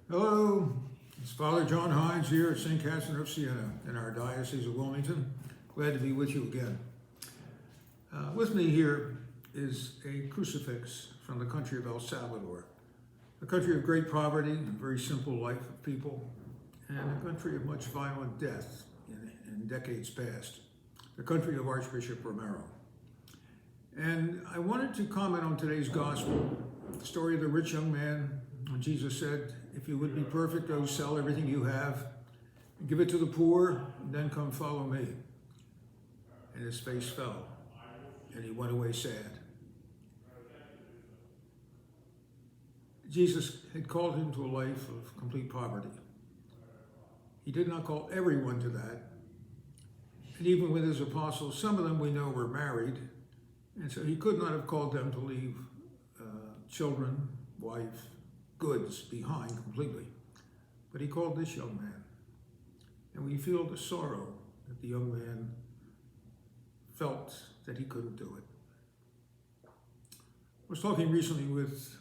Hello, it's Father John Hynes here at St. Catherine of Siena in our Diocese of Wilmington. Glad to be with you again. With me here is a crucifix from the country of El Salvador, a country of great poverty, a very simple life of people, and a country of much violent death in decades past, the country of Archbishop Romero. And I wanted to comment on today's gospel, the story of the rich young man when Jesus said, "If you would be perfect, go sell everything you have, give it to the poor, and then come follow me." And his face fell, and he went away sad. Jesus had called him to a life of complete poverty. He did not call everyone to that. And even with his apostles, some of them we know were married, and so he could not have called them to leave children, wife, goods behind completely. But he called this young man. And we feel the sorrow that the young man felt that he couldn't do it. I was talking recently with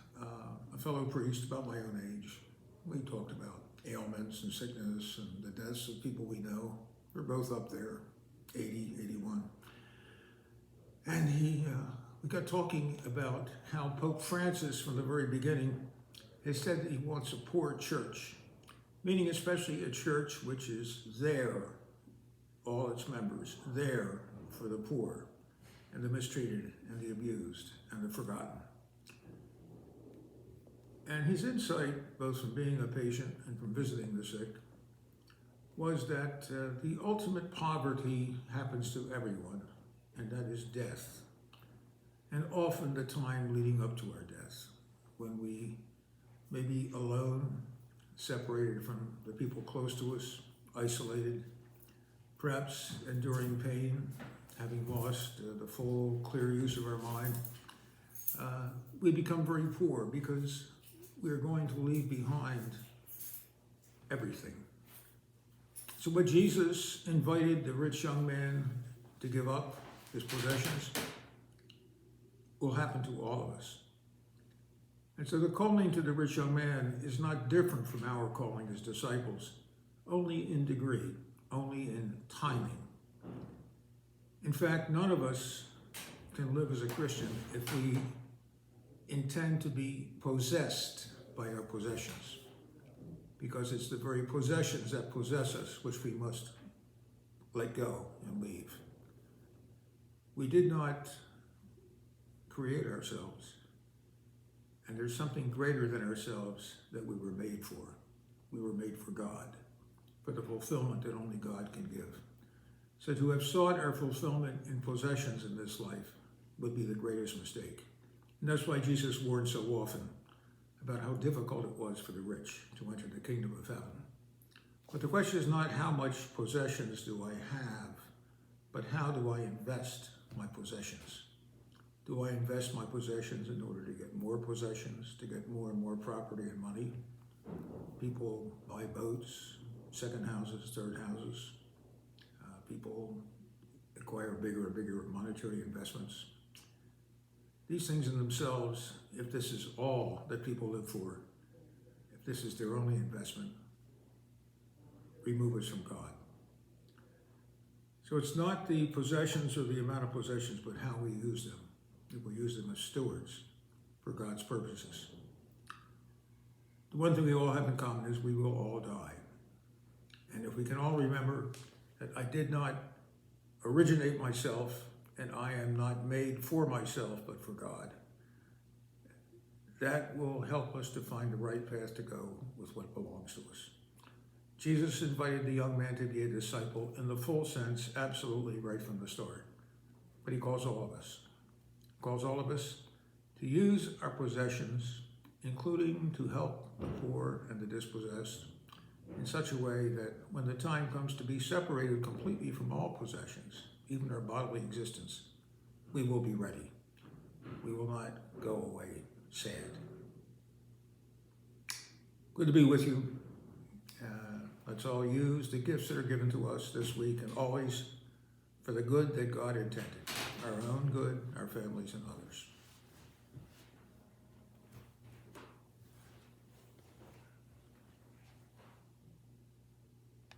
a fellow priest about my own age. We talked about ailments and sickness and the deaths of people we know. We're both up there, 80, 81. And we got talking about how Pope Francis, from the very beginning, has said that he wants a poor church, meaning especially a church which is there, all its members, there for the poor and the mistreated and the abused and the forgotten. And his insight, both from being a patient and from visiting the sick, was that the ultimate poverty happens to everyone, and that is death. And often the time leading up to our death, when we may be alone, separated from the people close to us, isolated, perhaps enduring pain, having lost the full, clear use of our mind. We become very poor because we're going to leave behind everything. So what Jesus invited the rich young man to give up his possessions will happen to all of us. And so the calling to the rich young man is not different from our calling as disciples, only in degree, only in timing. In fact, none of us can live as a Christian if we intend to be possessed by our possessions, because it's the very possessions that possess us which we must let go and leave. We did not create ourselves. And there's something greater than ourselves that we were made for. We were made for God, for the fulfillment that only God can give. So to have sought our fulfillment in possessions in this life would be the greatest mistake. And that's why Jesus warned so often about how difficult it was for the rich to enter the kingdom of heaven. But the question is not how much possessions do I have, but how do I invest my possessions? Do I invest my possessions in order to get more possessions, to get more and more property and money? People buy boats, second houses, third houses. People acquire bigger and bigger monetary investments. These things in themselves, if this is all that people live for, if this is their only investment, remove us from God. So it's not the possessions or the amount of possessions, but how we use them. If we use them as stewards for God's purposes. The one thing we all have in common is we will all die. And if we can all remember that I did not originate myself and I am not made for myself but for God, that will help us to find the right path to go with what belongs to us. Jesus invited the young man to be a disciple in the full sense, absolutely right from the start. But he calls all of us. Calls all of us to use our possessions, including to help the poor and the dispossessed, in such a way that when the time comes to be separated completely from all possessions, even our bodily existence, we will be ready. We will not go away sad. Good to be with you. Let's all use the gifts that are given to us this week and always for the good that God intended, our own good, our families, and others.